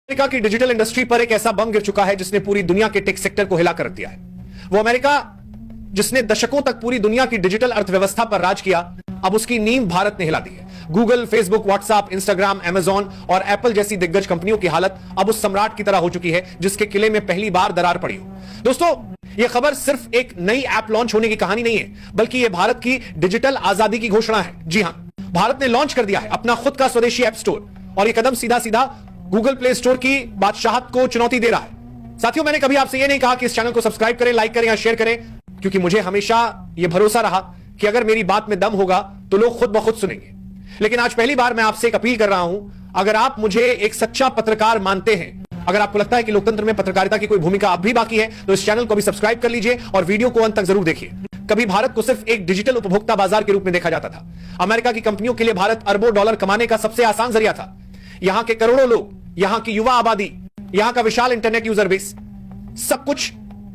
America की digital industry पर एक ऐसा बम गिर चुका है जिसने पूरी दुनिया के टेक सेक्टर को हिला कर रख दिया है। वो अमेरिका जिसने दशकों तक पूरी दुनिया की डिजिटल अर्थव्यवस्था पर राज किया, अब उसकी नींव भारत ने हिला दी है। Google, Facebook, WhatsApp, Instagram, Amazon और एप्पल जैसी दिग्गज कंपनियों की हालत अब उस सम्राट की तरह हो चुकी है जिसके किले में पहली बार दरार पड़ी हो। दोस्तों, यह खबर सिर्फ एक नई ऐप लॉन्च होने की कहानी नहीं है, बल्कि यह भारत की डिजिटल आजादी की घोषणा है। जी हां, भारत ने लॉन्च कर दिया है अपना खुद का स्वदेशी ऐप स्टोर और यह कदम सीधा सीधा गूगल प्ले स्टोर की बादशाहत को चुनौती दे रहा है। साथियों, मैंने कभी आपसे यह नहीं कहा कि इस चैनल को सब्सक्राइब करें, लाइक करें या शेयर करें, क्योंकि मुझे हमेशा यह भरोसा रहा कि अगर मेरी बात में दम होगा तो लोग खुद ब खुद सुनेंगे। लेकिन आज पहली बार मैं आपसे एक अपील कर रहा हूं, अगर आप मुझे एक सच्चा पत्रकार मानते हैं, अगर आपको लगता है कि लोकतंत्र में पत्रकारिता की कोई भूमिका अब भी बाकी है, तो इस चैनल को भी सब्सक्राइब कर लीजिए और वीडियो को अंत तक जरूर देखिए। कभी भारत को सिर्फ एक डिजिटल उपभोक्ता बाजार के रूप में देखा जाता था। अमेरिका की कंपनियों के लिए भारत अरबों डॉलर कमाने का सबसे आसान जरिया था। यहां के करोड़ों लोग, यहां की युवा आबादी, यहां का विशाल इंटरनेट यूजर बेस, सब कुछ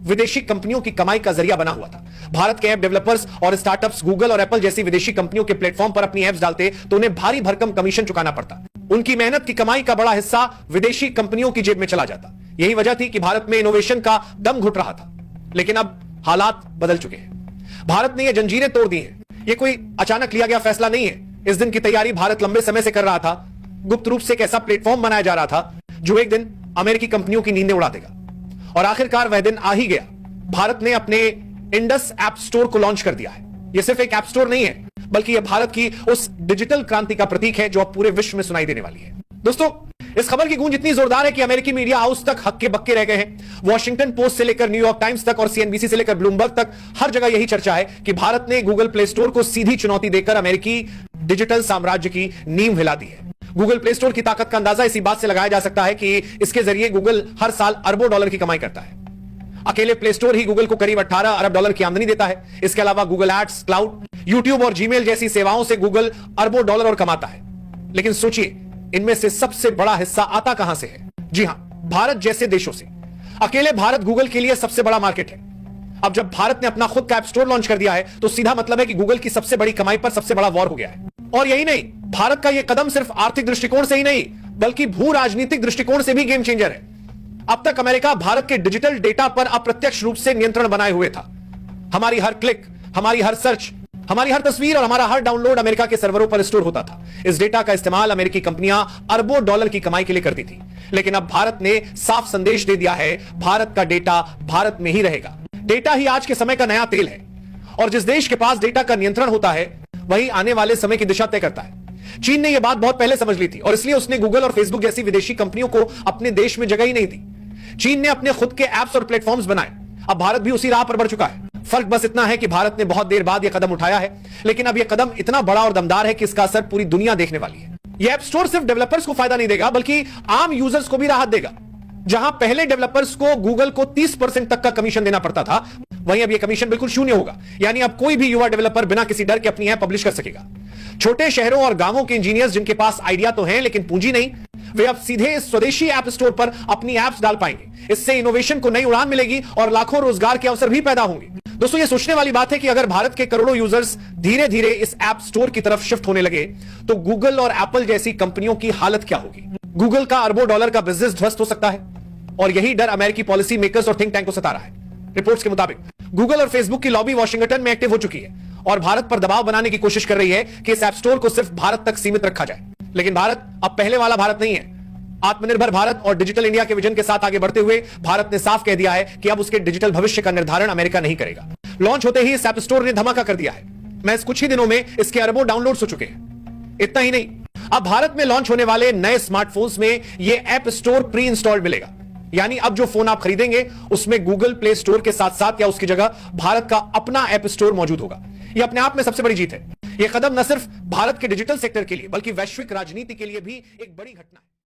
विदेशी कंपनियों की कमाई का जरिया बना हुआ था। भारत के ऐप डेवलपर्स और स्टार्टअप्स गूगल और एप्पल जैसी विदेशी कंपनियों के प्लेटफॉर्म पर अपनी ऐप्स डालते तो उन्हें भारी भरकम कमीशन चुकाना पड़ता। उनकी मेहनत की कमाई का बड़ा हिस्सा विदेशी कंपनियों की जेब में चला जाता। यही वजह थी कि भारत में इनोवेशन का दम घुट रहा था। लेकिन अब हालात बदल चुके हैं। भारत ने यह जंजीरें तोड़ दी हैं। यह कोई अचानक लिया गया फैसला नहीं है। इस दिन की तैयारी भारत लंबे समय से कर रहा था। गुप्त रूप से एक ऐसा प्लेटफॉर्म बनाया जा रहा था जो एक दिन अमेरिकी कंपनियों की नींदें उड़ा देगा। और आखिरकार वह दिन आ ही गया। भारत ने अपने इंडस ऐप स्टोर को लॉन्च कर दिया है। यह सिर्फ एक ऐप स्टोर नहीं है, बल्कि यह भारत की उस डिजिटल क्रांति का प्रतीक है जो अब पूरे विश्व में सुनाई देने वाली है। दोस्तों, इस खबर की गूंज इतनी जोरदार है कि अमेरिकी मीडिया हाउस तक हक्के बक्के रह गए हैं। वॉशिंगटन पोस्ट से लेकर न्यूयॉर्क टाइम्स तक और सीएनबीसी से लेकर ब्लूमबर्ग तक हर जगह यही चर्चा है कि भारत ने गूगल प्ले स्टोर को सीधी चुनौती देकर अमेरिकी डिजिटल साम्राज्य की नींव हिला दी है। गूगल प्ले स्टोर की ताकत का अंदाजा इसी बात से लगाया जा सकता है कि इसके जरिए गूगल हर साल अरबों डॉलर की कमाई करता है। अकेले प्ले स्टोर ही गूगल को करीब 18 अरब डॉलर की आमदनी देता है। इसके अलावा गूगल एड्स, क्लाउड, यूट्यूब और जीमेल जैसी सेवाओं से गूगल अरबों डॉलर और कमाता है। लेकिन सोचिए, इनमें से सबसे बड़ा हिस्सा आता कहां से है? जी हां, भारत जैसे देशों से। अकेले भारत गूगल के लिए सबसे बड़ा मार्केट है। अब जब भारत ने अपना खुद का ऐप स्टोर लॉन्च कर दिया है, तो सीधा मतलब है कि गूगल की सबसे बड़ी कमाई पर सबसे बड़ा वॉर हो गया है। और यही नहीं, भारत का यह कदम सिर्फ आर्थिक दृष्टिकोण से ही नहीं, बल्कि भू राजनीतिक दृष्टिकोण से भी गेम चेंजर है। अब तक अमेरिका भारत के डिजिटल डेटा पर अप्रत्यक्ष रूप से नियंत्रण बनाए हुए था। हमारी हर क्लिक, हमारी हर सर्च, हमारी हर तस्वीर और हमारा हर डाउनलोड अमेरिका के सर्वरों पर स्टोर होता था। इस डेटा का इस्तेमाल अमेरिकी कंपनियां अरबों डॉलर की कमाई के लिए करती थी। लेकिन अब भारत ने साफ संदेश दे दिया है, भारत का डेटा भारत में ही रहेगा। डेटा ही आज के समय का नया तेल है, और जिस देश के पास डेटा का नियंत्रण होता है, वही आने वाले समय की दिशा तय करता है। चीन ने यह बात बहुत पहले समझ ली थी और इसलिए उसने गूगल और फेसबुक जैसी विदेशी कंपनियों को अपने देश में जगह ही नहीं दी। चीन ने अपने खुद के ऐप्स और प्लेटफॉर्म्स बनाए। अब भारत भी उसी राह पर बढ़ चुका है। फर्क बस इतना है कि भारत ने बहुत देर बाद यह कदम उठाया है, लेकिन अब यह कदम इतना बड़ा और दमदार है कि इसका असर पूरी दुनिया देखने वाली है। यह ऐप स्टोर सिर्फ डेवलपर्स को फायदा नहीं देगा, बल्कि आम यूजर्स को भी राहत देगा। जहां पहले डेवलपर्स को गूगल को 30% तक का कमीशन देना पड़ता था, वहीं अब यह कमीशन बिल्कुल शून्य होगा। यानी अब कोई भी युवा डेवलपर बिना किसी डर के अपनी ऐप पब्लिश कर सकेगा। छोटे शहरों और गांवों के इंजीनियर्स जिनके पास आइडिया तो हैं लेकिन पूंजी नहीं, वे अब सीधे इस स्वदेशी ऐप स्टोर पर अपनी ऐप्स डाल पाएंगे। इससे इनोवेशन को नई उड़ान मिलेगी और लाखों रोजगार के अवसर भी पैदा होंगे। दोस्तों, यह सोचने वाली बात है कि अगर भारत के करोड़ों यूजर्स धीरे धीरे इस ऐप स्टोर की तरफ शिफ्ट होने लगे, तो गूगल और एप्पल जैसी कंपनियों की हालत क्या होगी? गूगल का अरबों डॉलर का बिजनेस ध्वस्त हो सकता है, और यही डर अमेरिकी पॉलिसी मेकर्स और थिंक टैंक को सता रहा है। रिपोर्ट्स के मुताबिक गूगल और फेसबुक की लॉबी वॉशिंगटन में एक्टिव हो चुकी है और भारत पर दबाव बनाने की कोशिश कर रही है कि इस ऐप स्टोर को सिर्फ भारत तक सीमित रखा जाए। लेकिन भारत अब पहले वाला भारत नहीं है। आत्मनिर्भर भारत और डिजिटल इंडिया के विजन के साथ आगे बढ़ते हुए भारत ने साफ कह दिया है कि अब उसके डिजिटल भविष्य का निर्धारण अमेरिका नहीं करेगा। लॉन्च होते ही इस ऐप स्टोर ने धमाका कर दिया है। मैं इस कुछ ही दिनों में इसके अरबों डाउनलोड्स हो चुके हैं। इतना ही नहीं, अब भारत में लॉन्च होने वाले नए स्मार्टफोन्स में यह ऐप स्टोर प्री इंस्टॉल्ड मिलेगा। यानी अब जो फोन आप खरीदेंगे उसमें गूगल प्ले स्टोर के साथ साथ या उसकी जगह भारत का अपना ऐप स्टोर मौजूद होगा। यह अपने आप में सबसे बड़ी जीत है। यह कदम न सिर्फ भारत के डिजिटल सेक्टर के लिए, बल्कि वैश्विक राजनीति के लिए भी एक बड़ी घटना है।